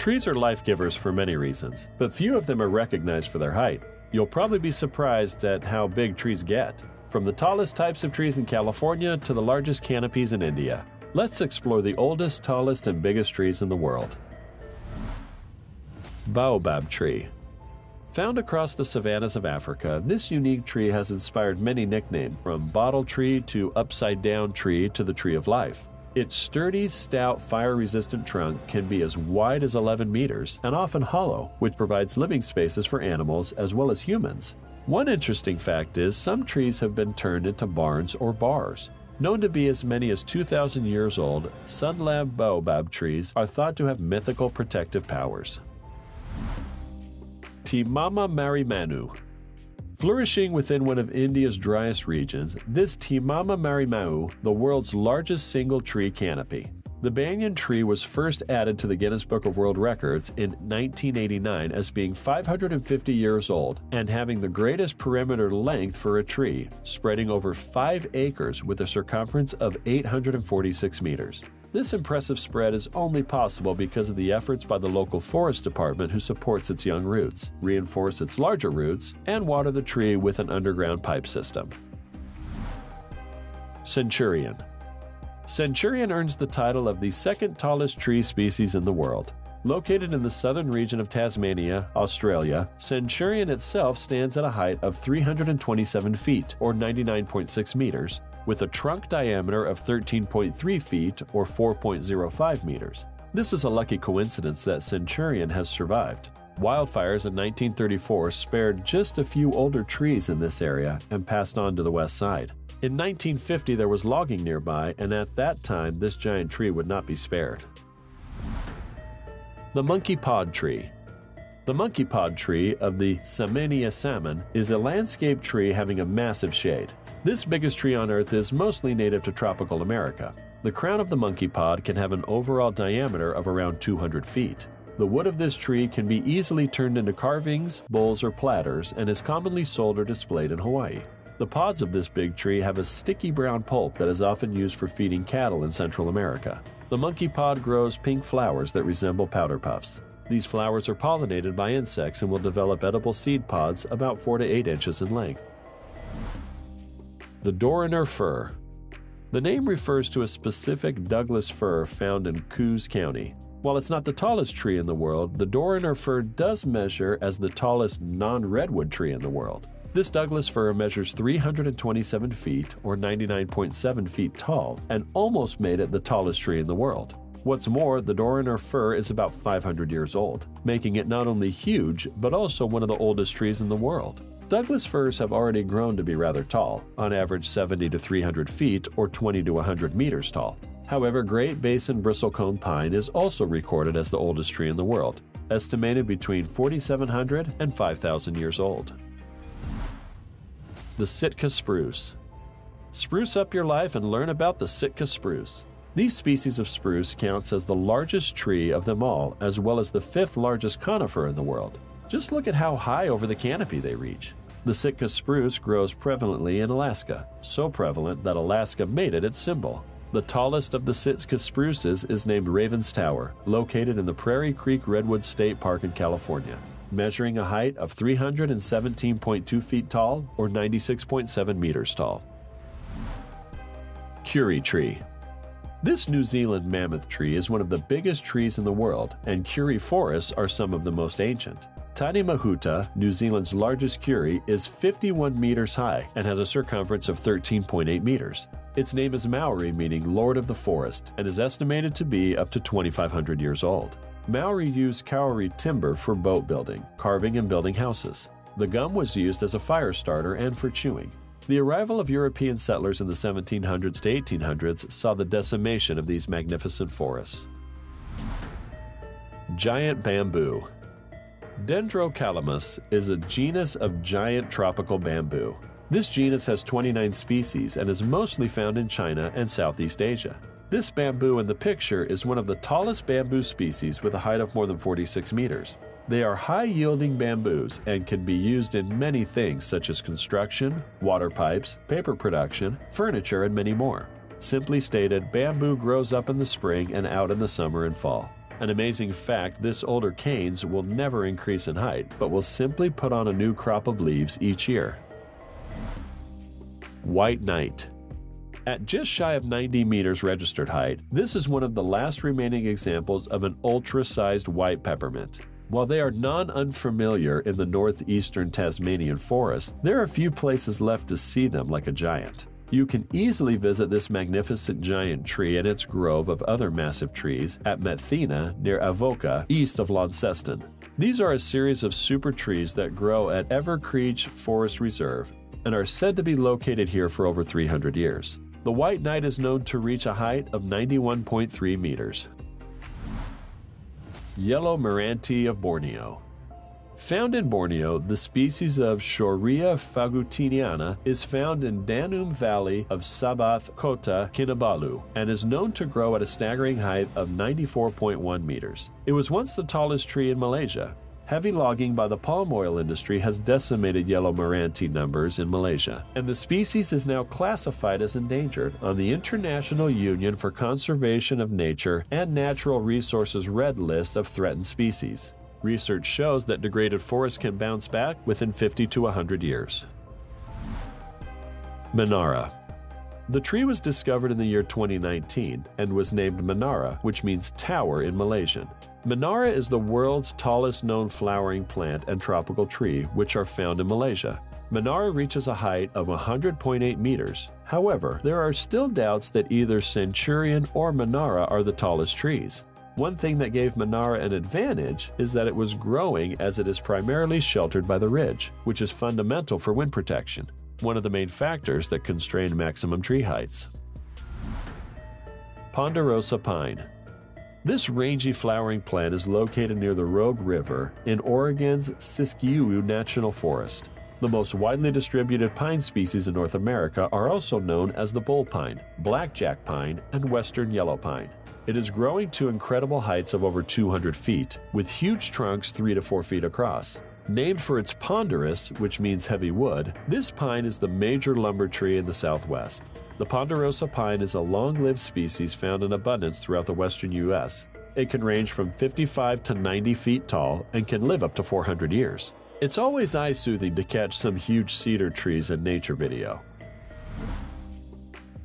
Trees are life givers for many reasons, but few of them are recognized for their height. You'll probably be surprised at how big trees get, from the tallest types of trees in California to the largest canopies in India. Let's explore the oldest, tallest, and biggest trees in the world. Baobab tree. Found across the savannas of Africa, this unique tree has inspired many nicknames, from bottle tree to upside-down tree to the tree of life. Its sturdy, stout, fire-resistant trunk can be as wide as 11 meters and often hollow, which provides living spaces for animals as well as humans. One interesting fact is some trees have been turned into barns or bars. Known to be as many as 2,000 years old, Sunlab baobab trees are thought to have mythical protective powers. Timama marimanu. Flourishing within one of India's driest regions, this Timama marimanu, the world's largest single tree canopy. The banyan tree was first added to the Guinness Book of World Records in 1989 as being 550 years old and having the greatest perimeter length for a tree, spreading over 5 acres with a circumference of 846 meters. This impressive spread is only possible because of the efforts by the local forest department who supports its young roots, reinforce its larger roots, and water the tree with an underground pipe system. Centurion. Centurion earns the title of the second tallest tree species in the world. Located in the southern region of Tasmania, Australia, Centurion itself stands at a height of 327 feet, or 99.6 meters, with a trunk diameter of 13.3 feet, or 4.05 meters. This is a lucky coincidence that Centurion has survived. Wildfires in 1934 spared just a few older trees in this area and passed on to the west side. In 1950, there was logging nearby, and at that time, this giant tree would not be spared. The monkey pod tree. The monkey pod tree of the Samania salmon is a landscape tree having a massive shade. This biggest tree on Earth is mostly native to tropical America. The crown of the monkey pod can have an overall diameter of around 200 feet. The wood of this tree can be easily turned into carvings, bowls, or platters and is commonly sold or displayed in Hawaii. The pods of this big tree have a sticky brown pulp that is often used for feeding cattle in Central America. The monkey pod grows pink flowers that resemble powder puffs. These flowers are pollinated by insects and will develop edible seed pods about 4 to 8 inches in length. The Doriner fir. The name refers to a specific Douglas fir found in Coos County. While it's not the tallest tree in the world, the Doriner fir does measure as the tallest non-redwood tree in the world. This Douglas fir measures 327 feet, or 99.7 feet tall, and almost made it the tallest tree in the world. What's more, the Doriner fir is about 500 years old, making it not only huge, but also one of the oldest trees in the world. Douglas firs have already grown to be rather tall, on average 70 to 300 feet, or 20 to 100 meters tall. However, Great Basin bristlecone pine is also recorded as the oldest tree in the world, estimated between 4,700 and 5,000 years old. The Sitka spruce. Spruce up your life and learn about the Sitka spruce. These species of spruce counts as the largest tree of them all, as well as the 5th largest conifer in the world. Just look at how high over the canopy they reach. The Sitka spruce grows prevalently in Alaska, so prevalent that Alaska made it its symbol. The tallest of the Sitka spruces is named Raven's Tower, located in the Prairie Creek Redwoods State Park in California, measuring a height of 317.2 feet tall, or 96.7 meters tall. Curry tree. This New Zealand mammoth tree is one of the biggest trees in the world, and curry forests are some of the most ancient. Tanemahuta, New Zealand's largest curry, is 51 meters high and has a circumference of 13.8 meters. Its name is Maori, meaning Lord of the Forest, and is estimated to be up to 2,500 years old. Maori used kauri timber for boat building, carving, and building houses. The gum was used as a fire starter and for chewing. The arrival of European settlers in the 1700s to 1800s saw the decimation of these magnificent forests. Giant bamboo. Dendrocalamus is a genus of giant tropical bamboo. This genus has 29 species and is mostly found in China and Southeast Asia. This bamboo in the picture is one of the tallest bamboo species with a height of more than 46 meters. They are high-yielding bamboos and can be used in many things such as construction, water pipes, paper production, furniture, and many more. Simply stated, bamboo grows up in the spring and out in the summer and fall. An amazing fact, this older canes will never increase in height, but will simply put on a new crop of leaves each year. White Knight. At just shy of 90 meters registered height, this is one of the last remaining examples of an ultra-sized white peppermint. While they are non-unfamiliar in the northeastern Tasmanian forest, there are few places left to see them like a giant. You can easily visit this magnificent giant tree and its grove of other massive trees at Methina near Avoca, east of Launceston. These are a series of super trees that grow at Evercreech Forest Reserve and are said to be located here for over 300 years. The White Knight is known to reach a height of 91.3 meters. Yellow Meranti of Borneo. Found in Borneo, the species of Shorea fagutiniana is found in Danum Valley of Sabah, Kota Kinabalu, and is known to grow at a staggering height of 94.1 meters. It was once the tallest tree in Malaysia. Heavy logging by the palm oil industry has decimated yellow Meranti numbers in Malaysia, and the species is now classified as endangered on the International Union for Conservation of Nature and Natural Resources Red List of Threatened Species. Research shows that degraded forests can bounce back within 50 to 100 years. Menara. The tree was discovered in the year 2019 and was named Menara, which means tower in Malaysian. Menara is the world's tallest known flowering plant and tropical tree, which are found in Malaysia. Menara reaches a height of 100.8 meters. However, there are still doubts that either Centurion or Menara are the tallest trees. One thing that gave Menara an advantage is that it was growing as it is primarily sheltered by the ridge, which is fundamental for wind protection, one of the main factors that constrain maximum tree heights. Ponderosa pine. This rangy flowering plant is located near the Rogue River in Oregon's Siskiyou National Forest. The most widely distributed pine species in North America are also known as the bull pine, blackjack pine, and western yellow pine. It is growing to incredible heights of over 200 feet, with huge trunks 3 to 4 feet across. Named for its ponderous, which means heavy wood, this pine is the major lumber tree in the Southwest. The ponderosa pine is a long-lived species found in abundance throughout the western U.S. It can range from 55 to 90 feet tall and can live up to 400 years. It's always eye-soothing to catch some huge cedar trees in nature video.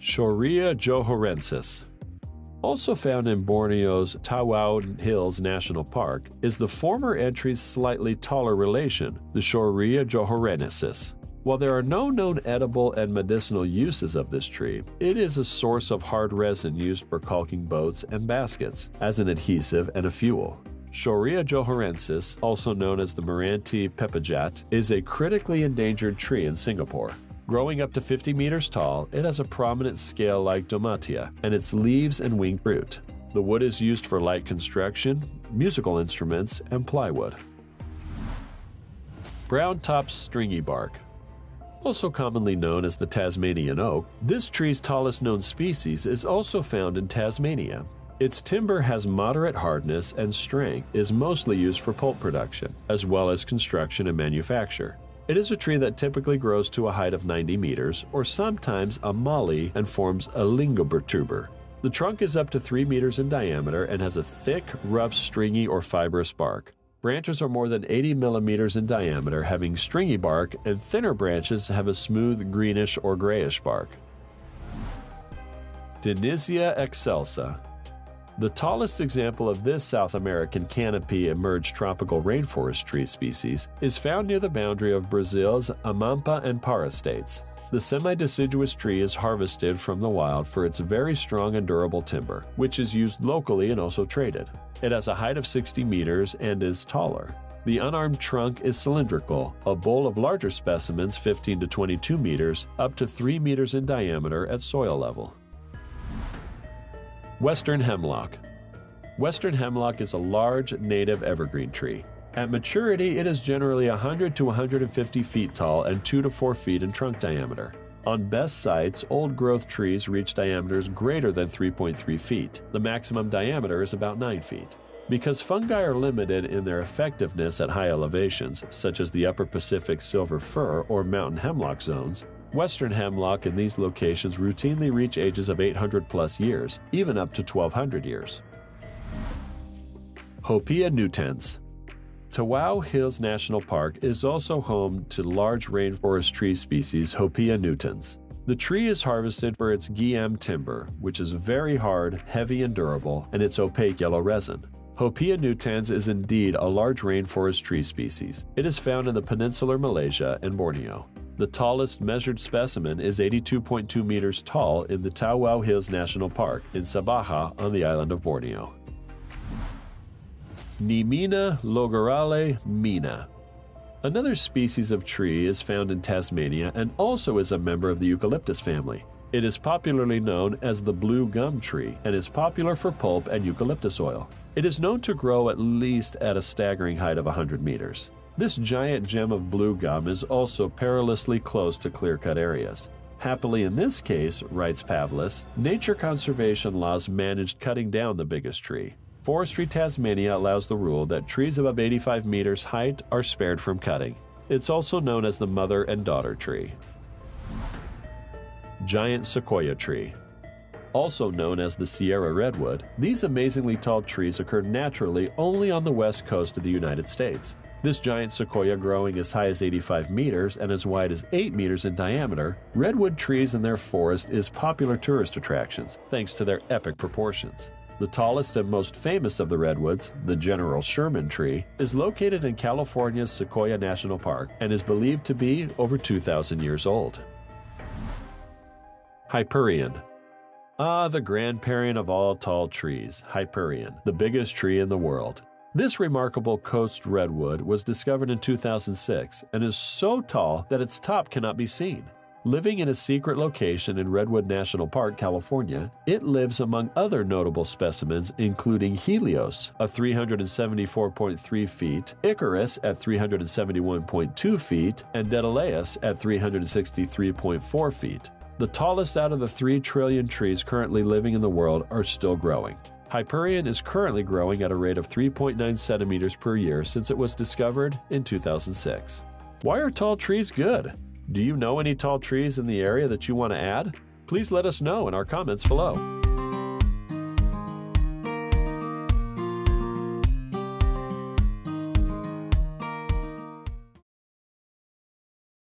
Shorea johorensis. Also found in Borneo's Tawau Hills National Park is the former entry's slightly taller relation, the Shorea johorensis. While there are no known edible and medicinal uses of this tree, it is a source of hard resin used for caulking boats and baskets, as an adhesive and a fuel. Shorea johorensis, also known as the Meranti pepajat, is a critically endangered tree in Singapore. Growing up to 50 meters tall, it has a prominent scale like Domatia, and its leaves and winged fruit. The wood is used for light construction, musical instruments, and plywood. Brown-top stringy bark. Also commonly known as the Tasmanian oak, this tree's tallest known species is also found in Tasmania. Its timber has moderate hardness and strength, is mostly used for pulp production, as well as construction and manufacture. It is a tree that typically grows to a height of 90 meters, or sometimes a molly, and forms a lingobertuber. The trunk is up to 3 meters in diameter and has a thick, rough, stringy or fibrous bark. Branches are more than 80 millimeters in diameter, having stringy bark, and thinner branches have a smooth greenish or grayish bark. Denisia excelsa. The tallest example of this South American canopy emerged tropical rainforest tree species is found near the boundary of Brazil's Amampa and Para states. The semi-deciduous tree is harvested from the wild for its very strong and durable timber, which is used locally and also traded. It has a height of 60 meters and is taller. The unarmed trunk is cylindrical, a bowl of larger specimens 15 to 22 meters, up to 3 meters in diameter at soil level. Western hemlock. Western hemlock is a large native evergreen tree. At maturity, it is generally 100 to 150 feet tall and 2 to 4 feet in trunk diameter. On best sites, old-growth trees reach diameters greater than 3.3 feet. The maximum diameter is about 9 feet. Because fungi are limited in their effectiveness at high elevations, such as the Upper Pacific silver fir or mountain hemlock zones, Western hemlock in these locations routinely reach ages of 800 plus years, even up to 1,200 years. Hopia nutans. Tawau Hills National Park is also home to large rainforest tree species Hopia nutans. The tree is harvested for its guiam timber, which is very hard, heavy, and durable, and its opaque yellow resin. Hopia nutans is indeed a large rainforest tree species. It is found in the peninsular Malaysia and Borneo. The tallest measured specimen is 82.2 meters tall in the Tawau Hills National Park in Sabaha on the island of Borneo. Nemina logorale mina. Another species of tree is found in Tasmania and also is a member of the eucalyptus family. It is popularly known as the blue gum tree and is popular for pulp and eucalyptus oil. It is known to grow at least at a staggering height of 100 meters. This giant gem of blue gum is also perilously close to clear-cut areas. Happily in this case, writes Pavlis, nature conservation laws managed cutting down the biggest tree. Forestry Tasmania allows the rule that trees above 85 meters height are spared from cutting. It's also known as the mother and daughter tree. Giant sequoia tree. Also known as the Sierra redwood, these amazingly tall trees occur naturally only on the west coast of the United States. This giant sequoia growing as high as 85 meters and as wide as 8 meters in diameter, redwood trees and their forest is popular tourist attractions thanks to their epic proportions. The tallest and most famous of the redwoods, the General Sherman tree, is located in California's Sequoia National Park and is believed to be over 2,000 years old. Hyperion. Ah, the grandparent of all tall trees, Hyperion, the biggest tree in the world. This remarkable coast redwood was discovered in 2006 and is so tall that its top cannot be seen. Living in a secret location in Redwood National Park, California, it lives among other notable specimens including Helios at 374.3 feet, Icarus at 371.2 feet, and Daedalus at 363.4 feet. The tallest out of the 3 trillion trees currently living in the world are still growing. Hyperion is currently growing at a rate of 3.9 centimeters per year since it was discovered in 2006. Why are tall trees good? Do you know any tall trees in the area that you want to add? Please let us know in our comments below.